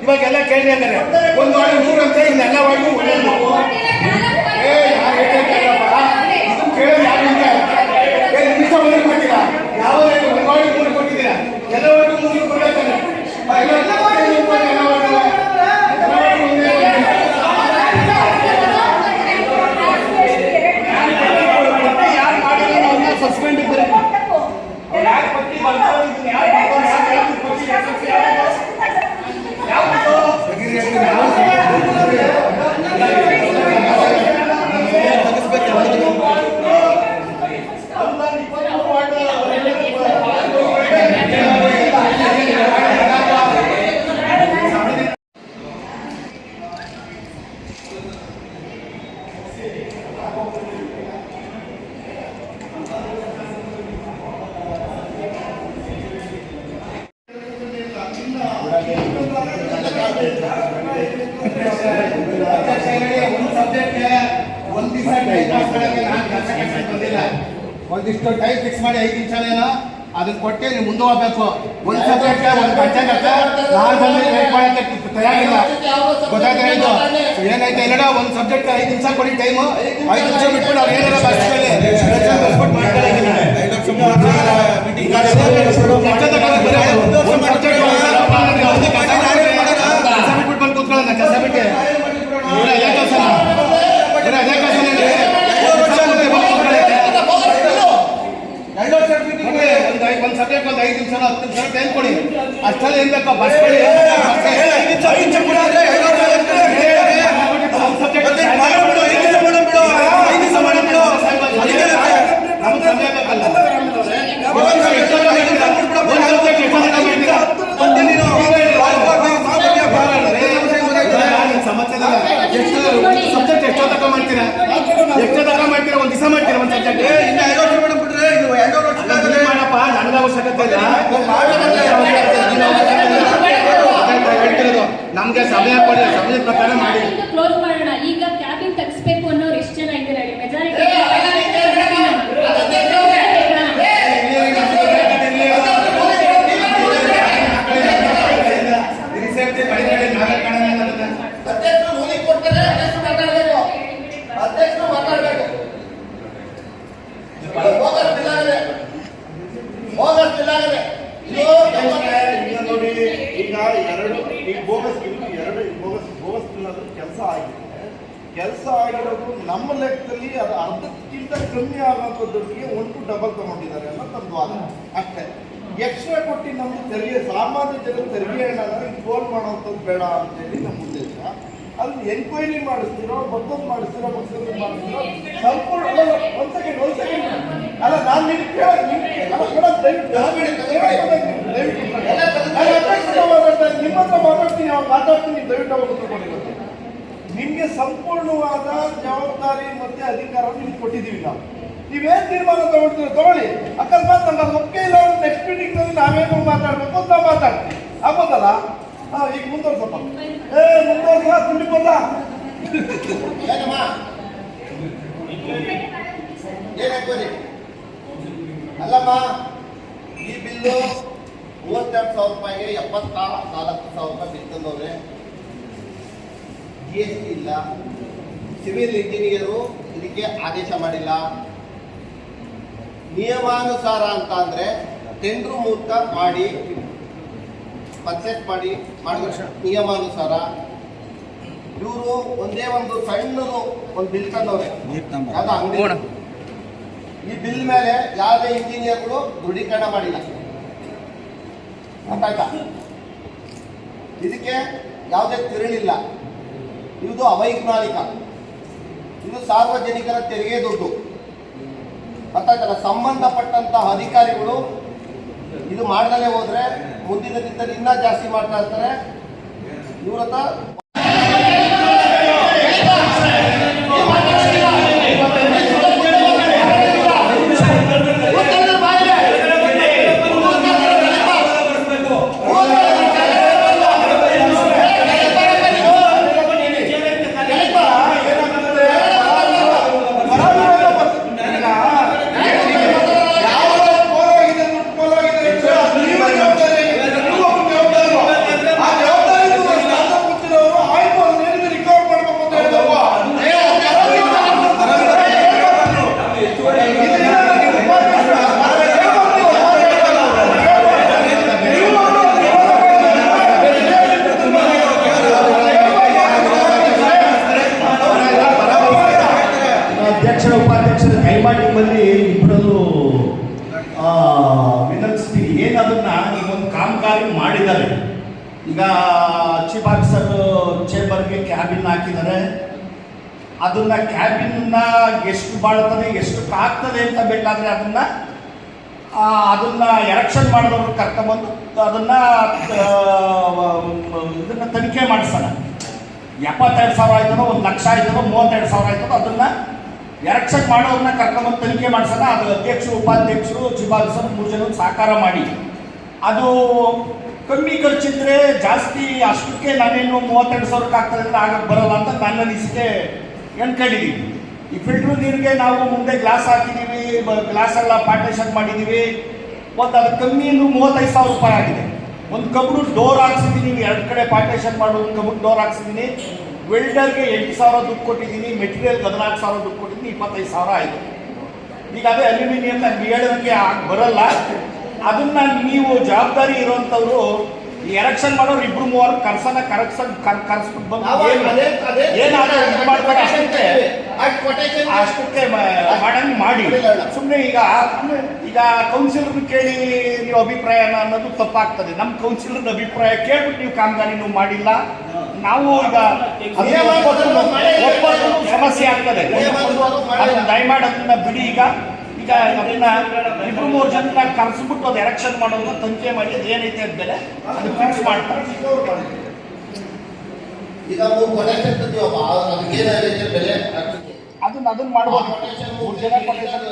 ಇವಾಗೆಲ್ಲ ಕೇಳಿ ಅಂದರೆ ಒಂದು ವಾರ 3 ಅಂತ ಇನ್ನೆಲ್ಲ ವಾರ್ಗೂ ಒಳ್ಳೆಯದು. ಕೇಳಿ ಯಾರಿಂದ ನಿಮಿಷ ಮುಂದೆ ಕೊಟ್ಟಿಲ್ಲ, ಯಾವ ಒಂದು ವಾರ 3 ಕೊಟ್ಟಿದ್ದೀರಾ, ಎಲ್ಲವರೆಗೂ 3 ಕೊಡಬೇಕಾದ್ರೆ ಯಾರು ಮಾಡಿಲ್ಲ ನಾವು ಸಸ್ಪೆಂಡ್ ಇದ್ದಾರೆ. ಯಾರು ಪಟ್ಟಿ ಬರ್ತಾರೆ ಒಂದಿಷ್ಟು ಟೈಮ್ ಫಿಕ್ಸ್ ಮಾಡಿ 5 ನಿಮಿಷನೇನೋ ಅದನ್ನ ಕೊಟ್ಟೆ ನೀವು ಮುಂದೆ ಹೋಗ್ಬೇಕು. ಒಂದು ಸಬ್ಜೆಕ್ಟ್ ಒಂದು ಗಂಟೆ ನಾನು ವೇಟ್ ಮಾಡಕ್ಕೆ ತಯಾರಿಲ್ಲ. ಗೊತ್ತಾಯ್ತಾ? ಇದು ಏನೈತೆ ಇಲ್ಲ, ಒಂದು ಸಬ್ಜೆಕ್ಟ್ 5 ನಿಮಿಷ ಕೊಡಿ ಟೈಮು. 5 ನಿಮಿಷ ಬಿಟ್ಬಿಟ್ಟು ಅವ್ರು ಏನಾರ ಬಸ್ಸಲ್ಲಿ ಬಿಟ್ಬಿಟ್ಟು ಬಂದು ಕೂತ್ಕೊಳ್ಳೋಣ. ಕೆಲಸ ಬಿಟ್ಟು ಅದೇ ಕೆಲಸ ಒಂದು ಸಬ್ಜೆಕ್ಟ್ ಒಂದು 5 ನಿಮಿಷ 10 ನಿಮಿಷ ಟೈಮ್ ಕೊಡಿ. ಅಷ್ಟರಲ್ಲಿ ಏನ್ ಬೇಕೋ ಬಸ್ ಕೊಡಿ. ಸಬ್ಜೆಕ್ಟ್ ಎಷ್ಟೋ ತಕ ಮಾಡ್ತೀರಾ? ಒಂದು ದಿವಸ ಮಾಡ್ತೀರಾ ಒಂದು ಸಬ್ಜೆಕ್ಟ್? ಮಾಡಪ್ಪ, ನನಗೆ ಅವಶ್ಯಕತೆ ಇಲ್ಲ. ಹೇಳ್ತಿರೋದು ನಮ್ಗೆ ಸಮಯ ಕೊಡಿ, ಸಮಯದ ಪ್ರಕಾರ ಮಾಡಿ. ಕ್ಲೋಸ್ ಮಾಡೋಣ. ಈಗ ಕ್ಯಾಬಿನ್ ತೆಗಿಸ್ಬೇಕು ಅನ್ನೋರು ಎಷ್ಟು ಜನ ಇದ್ದೀರಾ? ಮೆಜಾರಿಟಿ ನೋಡಿ, ಈಗ ಬೋಗಸ್ ಕೆಲಸ ಆಗಿದೆ. ಕೆಲಸ ಆಗಿರೋದು ನಮ್ಮ ಲೆಕ್ಕದಲ್ಲಿ ಅದು ಅರ್ಧಕ್ಕಿಂತ ಕಮ್ಮಿ ಆಗುವಂಥದ್ದೊಟ್ಟಿಗೆ 1 to double ತಗೊಂಡಿದ್ದಾರೆ ಅನ್ನೋ ನಮ್ದು ವಾದ ಅಷ್ಟೇ. ಎಕ್ಸ್ಟ್ರಾ ಕೊಟ್ಟು ನಮ್ದು ತೆರಿಗೆ, ಸಾಮಾನ್ಯ ಜನ ತೆರಿಗೆ ಹಣ ಫೋನ್ ಮಾಡೋವಂಥದ್ದು ಬೇಡ ಅಂತೇಳಿ ನಮ್ಮ ಉದ್ದೇಶ. ಅಲ್ಲಿ ಎನ್ಕ್ವೈರಿ ಮಾಡಿಸ್ತಿರೋ, ಮತ್ತೊಂದು ಮಾಡಿಸ್ತಿರೋ, ಸಂಪೂರ್ಣ ಒಂದು ಸೆಕೆಂಡ್ ಅಲ್ಲ, ನಾನು ನಿಮ್ಮ ಹತ್ರ ಮಾತಾಡ್ತೀನಿ, ಅವ್ರು ಮಾತಾಡ್ತೀನಿ, ದಯವಿಟ್ಟು ಅವ್ರು ತಗೊಂಡಿರುತ್ತೆ. ನಿಮಗೆ ಸಂಪೂರ್ಣವಾದ ಜವಾಬ್ದಾರಿ ಮತ್ತೆ ಅಧಿಕಾರ ನಿಮ್ಗೆ ಕೊಟ್ಟಿದ್ದೀವಿ ನಾವು. ನೀವೇನು ತೀರ್ಮಾನ ತಗೊಳ್ತೀರೋ ತಗೊಳ್ಳಿ. ಅಕಸ್ಮಾತ್ ನಮ್ಮ ಮುಖ್ಯ ಇಲ್ಲ, ನೆಕ್ಸ್ಟ್ ಮೀಟಿಂಗ್ ನಲ್ಲಿ ನಾವೇನು ಮಾತಾಡ್ಬೇಕು ಅಂತ ನಾವು ಮಾತಾಡ್ತೀವಿ. ಆಗ್ಬೋದಲ್ಲ? ಈಗ ಮುಂದುವರ್ಸಪ್ಪ. ಮುಂದುವರ್ಸ ತುಂಬಿಬೋದ? ಅಲ್ಲಮ್ಮ, ಈ ಬಿಲ್ಲು 32,000 ರೂಪಾಯಿಗೆ 74,000 ರೂಪಾಯಿ ಬಿಲ್ ತಂದವ್ರೆ. GST ಇಲ್ಲ, ಸಿವಿಲ್ ಇಂಜಿನಿಯರು ಇದಕ್ಕೆ ಆದೇಶ ಮಾಡಿಲ್ಲ. ನಿಯಮಾನುಸಾರ ಅಂತ ಅಂದ್ರೆ ಟೆಂಡರ್ ಮೂಲಕ ಮಾಡಿ ಪರ್ಚೇಸ್ ಮಾಡಿ ನಿಯಮಾನುಸಾರ. ಇವರು ಒಂದೇ ಒಂದು ಸಣ್ಣದು ಒಂದು ಬಿಲ್ ತಂದವ್ರೆ, ಯಾವ್ದು ಅಂಗಡಿ. ಈ ಬಿಲ್ ಮೇಲೆ ಯಾವುದೇ ಇಂಜಿನಿಯರ್ಗಳು ದೃಢೀಕರಣ ಮಾಡಿಲ್ಲ. ಗೊತ್ತಾಯ್ತಾ? ಇದಕ್ಕೆ ಯಾವುದೇ ತಿರುಳಿಲ್ಲ. ಇದು ಅವೈಜ್ಞಾನಿಕ. ಇದು ಸಾರ್ವಜನಿಕರ ತೆರಿಗೆ ದುಡ್ಡು. ಗೊತ್ತಾಯ್ತಲ್ಲ, ಸಂಬಂಧಪಟ್ಟಂತ ಅಧಿಕಾರಿಗಳು ಇದು ಮಾಡ್ದಲೇ ಹೋದ್ರೆ ಮುಂದಿನ ದಿನದಲ್ಲಿ ಇನ್ನೂ ಜಾಸ್ತಿ ಮಾಡ್ತಾ ಇರ್ತಾರೆ. ಇವ್ರ ಹತ್ರ ಅಧ್ಯಕ್ಷರ ಉಪಾಧ್ಯಕ್ಷರ ಕೈಮಾಡಿನಲ್ಲಿ ಇಬ್ಬರದು ವಿನಂತಿಸ್ತೀವಿ. ಏನದನ್ನ ನೀವೊಂದು ಕಾಮಗಾರಿ ಮಾಡಿದ್ದಾರೆ. ಈಗ ಚೀಫ್ ಆಫೀಸರ್ ಚೇಂಬರ್ಗೆ ಕ್ಯಾಬಿನ್ ಹಾಕಿದ್ದಾರೆ. ಅದನ್ನ ಕ್ಯಾಬಿನ್ನ ಎಷ್ಟು ಬಾಳ್ತದೆ ಎಷ್ಟು ಆಗ್ತದೆ ಅಂತ ಬೇಕಾದ್ರೆ ಅದನ್ನ ಎಲೆಕ್ಷನ್ ಮಾಡಿದವ್ರು ಕರ್ಕೊಂಬಂದು ಇದನ್ನ ತನಿಖೆ ಮಾಡಿಸೋಣ. 72,000 ಆಯ್ತದೋ 1,00,000 ಆಯ್ತದೋ 32,000 ಆಯ್ತದೋ ಅದನ್ನ ಎಲೆಕ್ಷನ್ ಮಾಡೋರನ್ನ ಕರ್ಕೊಂಬಂದು ತನಿಖೆ ಮಾಡಿಸೋಣ. ಅದು ಅಧ್ಯಕ್ಷರು ಉಪಾಧ್ಯಕ್ಷರು ಚೀಫ್ ಆಫೀಸರ್ 3 ಜನ ಸಹಕಾರ ಮಾಡಿ ಅದು ಕಮ್ಮಿ ಖರ್ಚಿದ್ರೆ ಜಾಸ್ತಿ ಅಷ್ಟಕ್ಕೆ ನಾನೇನು 32,000 ಆಗ್ತದೆ ಅಂದ್ರೆ ಆಗಕ್ಕೆ ಬರಲ್ಲ ಅಂತ ನನ್ನ ಅನಿಸಿಕೆ ಅನ್ಕೊಂಡಿದ್ದೀವಿ. ಈ ಫಿಲ್ಟ್ರ್ ನೀರಿಗೆ ನಾವು ಮುಂದೆ ಗ್ಲಾಸ್ ಹಾಕಿದ್ದೀವಿ, ಗ್ಲಾಸ್ ಎಲ್ಲ ಪಾರ್ಟೇಷನ್ ಮಾಡಿದ್ದೀವಿ. ಒಂದು ಅದು ಕಮ್ಮಿ ಅಂದ್ರೆ 35,000 ರೂಪಾಯಿ ಆಗಿದೆ. ಒಂದು ಕಬ್ಬಿಣ ಡೋರ್ ಹಾಕ್ಸಿದ್ದೀನಿ, 2 ಕಡೆ ಪಾರ್ಟೇಷನ್ ಮಾಡೋ ಒಂದು ಕಬ್ಬಿಣ ಡೋರ್ ಹಾಕ್ಸಿದ್ದೀನಿ. ವೆಲ್ಡರ್ಗೆ 8,000 ದುಡ್ಡು ಕೊಟ್ಟಿದ್ದೀನಿ, ಮೆಟೀರಿಯಲ್ 14,000 ದುಡ್ಡು ಕೊಟ್ಟಿದ್ದೀನಿ, 25,000 ಆಯಿತು. ಈಗ ಅದೇ ಅಲ್ಯೂಮಿನಿಯಂ ನಾನು ಹೇಳಿದಂಗೆ ಬರಲ್ಲ. ಅದನ್ನ ನೀವು ಜವಾಬ್ದಾರಿ ಇರುವಂಥವ್ರು ಈ ಎಲೆಕ್ಷನ್ ಮಾಡೋರು 2-3 ಕರ್ಸ್ಬಿಟ್ಟು ಬಂದು ಅಷ್ಟಕ್ಕೆ ಮಾಡಂಗೆ ಮಾಡಿ. ಸುಮ್ಮನೆ ಈಗ ಕೌನ್ಸಿಲರ್ನ ಕೇಳಿ ನೀವು ಅಭಿಪ್ರಾಯ ಅನ್ನೋದು ತಪ್ಪಾಗ್ತದೆ. ನಮ್ಮ ಕೌನ್ಸಿಲರ್ನ ಅಭಿಪ್ರಾಯ ಕೇಳ್ಬಿಟ್ಟು ನೀವು ಕಾಮಗಾರಿ ನೀವು ಮಾಡಿಲ್ಲ, ನಾವು ಈಗ ಒಪ್ಪತ್ತು ಸಮಸ್ಯೆ ಆಗ್ತದೆ. ಅದನ್ನ ದಯಮಾಡಿ ಅದನ್ನ ಬಿಡಿ. ಈಗ ಅದನ್ನ 2-3 ಜನ ಕರೆಸ್ಬಿಟ್ಟು ಅದು ಎಲೆಕ್ಷನ್ ಮಾಡೋದನ್ನ ತನಿಖೆ ಮಾಡಿ ಅದು ಏನೈತೆ ಅಂದ್ಮೇಲೆ ಅದು ಫಿಕ್ಸ್ ಮಾಡ್ತಾರೆ. ಈಗ 3 ಕೊಟೇಶನ್ ತಂದಿವಪ್ಪ, ಅದಕ್ಕೇನಾಗೈತೆ ಬೆಲೆ ಅದನ್ನ ಮಾಡ್ಬೋದು. 3 ಜನ ಕೊಟೇಶನ್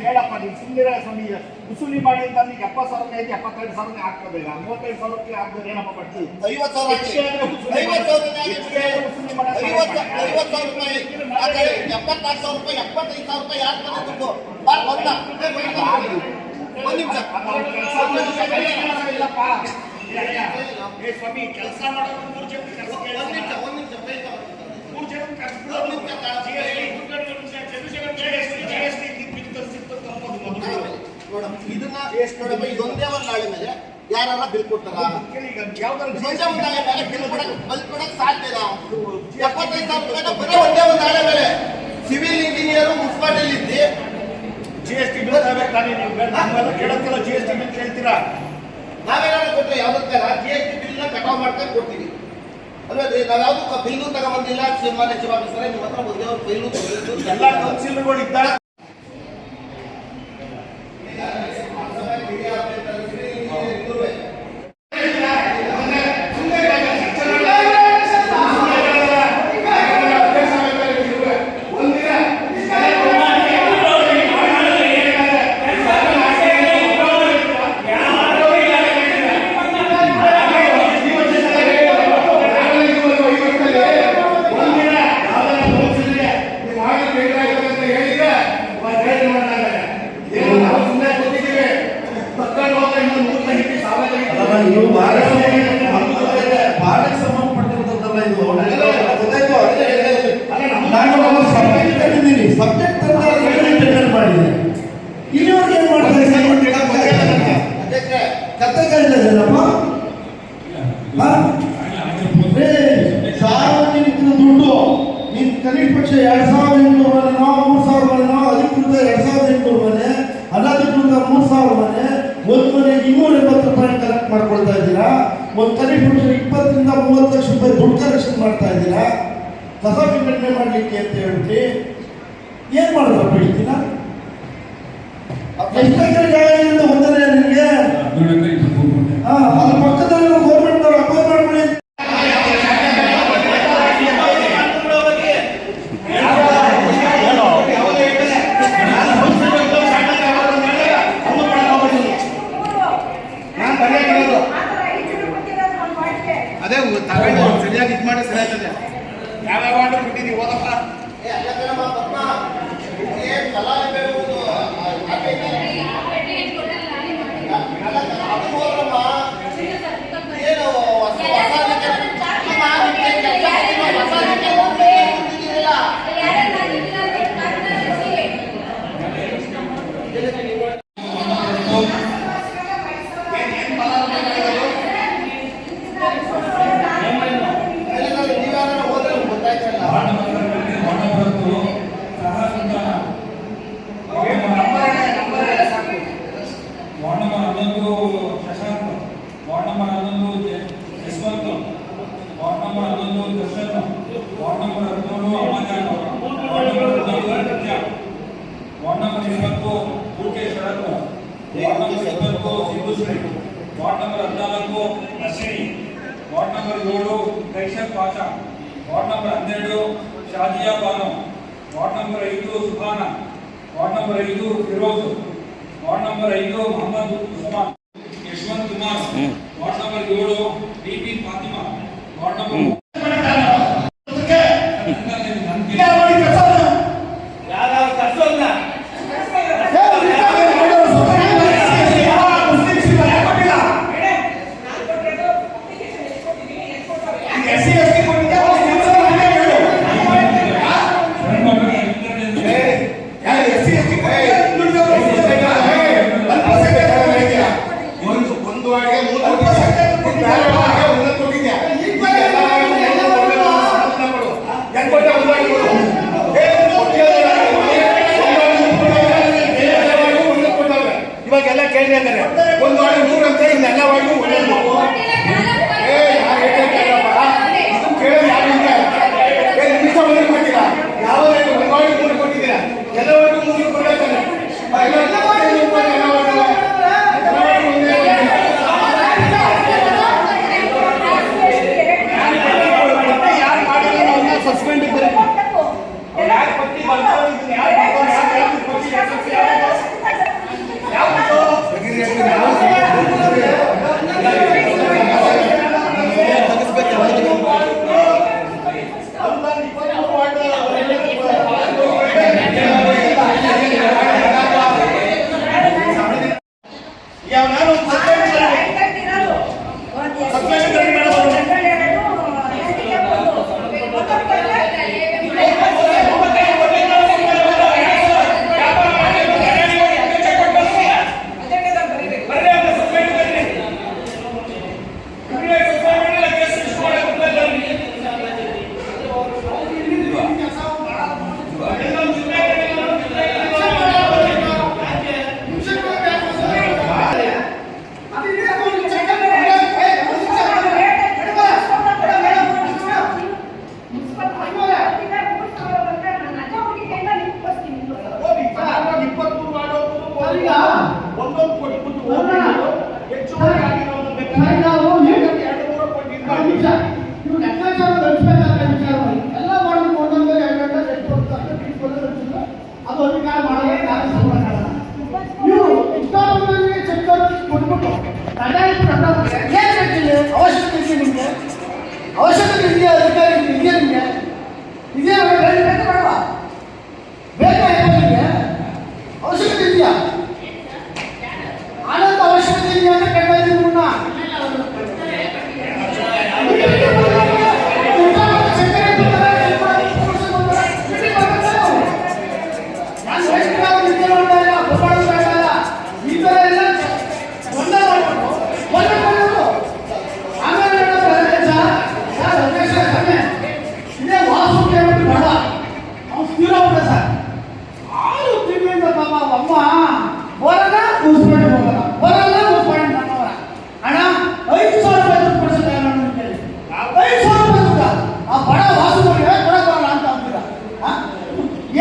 ಕೇಳಪ್ಪ, ನೀವು ಸುಮ್ಮನೆ ಸ್ವಾಮಿ ಉಸುಲಿ ಮಾಡಿ ಅಂತ 70,000 ಐತಿ, 72,000 ಆಗ್ತದೆ. 35,000ಕ್ಕೆ ಆಗ್ತದೆ ಏನಪ್ಪ ಬರ್ತೀವಿ. 50,000 ರೂಪಾಯಿ 75,000 ರೂಪಾಯಿ ಯಾರು ತಂದೆ ದುಡ್ಡು ಸ್ವಾಮಿ ಕೆಲಸ ಮಾಡೋದು 3 ಜನ ಇದೊಂದೇ ಒಂದು ನಾಳೆ ಮೇಲೆ ಯಾರ ಬಿಲ್ ಕೊಡ್ತಾರ? ಬಿಲ್ ಕೊಡಕ್ ಸಾಧ್ಯ ಇಲ್ಲ. 75,000 ರೂಪಾಯಿ ಒಂದೇ ಒಂದು ನಾಳೆ ಮೇಲೆ ಸಿವಿಲ್ ಇಂಜಿನಿಯರ್ ಮುನ್ಸಿಪಾಲಿಟಿ ಇದ್ದಿ GST ಬಿಲ್ ತಾನೇ ನೀವು ಕೇಳೋಕ್ಕೆಲ್ಲ GST ಬಿಲ್ ಕೇಳ್ತೀರಾ? ನಾವೇನಾದ್ರು ಕೊಟ್ಟರೆ ಯಾವ್ದಕ್ಕಾರ GST ಬಿಲ್ ಕಟಾವ್ ಮಾಡ್ಕೊಂಡು ಕೊಡ್ತೀವಿ ಅಲ್ವೇ? ನಾವು ಯಾವ್ದು ಬಿಲ್ಲು ತಗೊಂಬಂದಿಲ್ಲ. ಮಾನ್ಯ ಚೀಫ್ ಆಫೀಸರ್ ನಿಮ್ಮ ಹತ್ರ ಒಂದೇ ಒಂದು ಬಿಲ್ಲು ತಗೊಂಡಿದ್ದು ಎಲ್ಲ ಕೌನ್ಸಿಲರ್ಗಳು ಇದ್ದಾರೆ. ಸಂಬಂಧಪಟ್ಟಿರ್ತದಲ್ಲ ಇದು. ನಾನು ಸಬ್ಜೆಕ್ಟ್ ತಂದಿದ್ದೀನಿ, ಸಬ್ಜೆಕ್ಟ್ ಮಾಡಿದ್ದೀನಿ. ಇಲ್ಲಿವರೆಗೆ ಏನು ಮಾಡ್ತಾರೆ? ಕತ್ತೇನಪ್ಪ ಸಾರ್ವಜನಿಕರ ದುಡ್ಡು ನೀನು ಕನಿಷ್ಠ ಪಕ್ಷ 2,800 ಮನೆನೋ 3,000 ಮನೆನೋ ಅಧಿಕೃತ 2,800 ಮನೆ, ಅನಧಿಕೃತ 3,000 ಮನೆ, ಒಂದು ಮನೆಗೆ 280 ರೂಪಾಯಿ ಕಲೆಕ್ಟ್ ಮಾಡ್ಕೊಳ್ತಾ ಇದ್ದೀರಾ. ಒಂದು ಕನಿಷ್ಠ ಪಕ್ಷ 20 ರಿಂದ 30 ಲಕ್ಷ ರೂಪಾಯಿ ದುಡ್ಡು ಕಲೆಕ್ಷನ್ ಮಾಡ್ತಾ ಇದ್ದೀರಾ. ಕಸ ವಿಂಗಡಣೆ ಮಾಡಲಿಕ್ಕೆ ಅಂತ ಹೇಳ್ಬಿಟ್ಟು ಏನ್ ಮಾಡೋದಪ್ಪ ಈ ದಿನ? ಎಷ್ಟು ಎಕರೆ ಜಾಗ ಇದೆ ಗೊತ್ತಿದೆ ನಿಮಗೆ? ಅದ್ರ ಪಕ್ಕದಲ್ಲಿ ಗೌರ್ಮೆಂಟ್ ಅಪ್ಲೈ ಮಾಡ್ಕೊಳ್ಳಿ. ನಾನು ಬರೆಯಾಗಿರೋದು ಅದೇ ತಗೊಂಡು ಸರಿಯಾಗಿ ಇದು ಮಾಡಿ ಸರಿ ಆಯ್ತದೆ. ಯಾವ್ಯಾವ ಆರ್ಡರ್ ಕೊಟ್ಟಿದ್ದೀವಿ ಓದಪ್ಪ. Ward number 11 Shashank, ward number 11 Yashwant, ward number 11 Darshan, ward number 13 ಅಮಜಾನ್, ward number 14 Satya, ward number 20 ಬುಕೆ Sharath, ward number 20 Sindhushree, ward number 14 Ashwini, ward number 7 Kaiser Pasha, ward number 12 Shazia Banu, ward number 5 Suhana, ward number 5 Firoz, ward number 5 Mohammed Usman, Yashwant Kumar, ward number 7 DP Fatima, ward number ಒಂದು ವಾರ್ಡ್ಗೆ 3 ಕೊಟ್ಟಿದ್ಯಾ, ಬೇರೆ ವಾರ್ಡ್ಗೆ 1 ಕೊಟ್ಟಿದ್ಯಾ.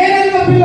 ಏನಂತ bill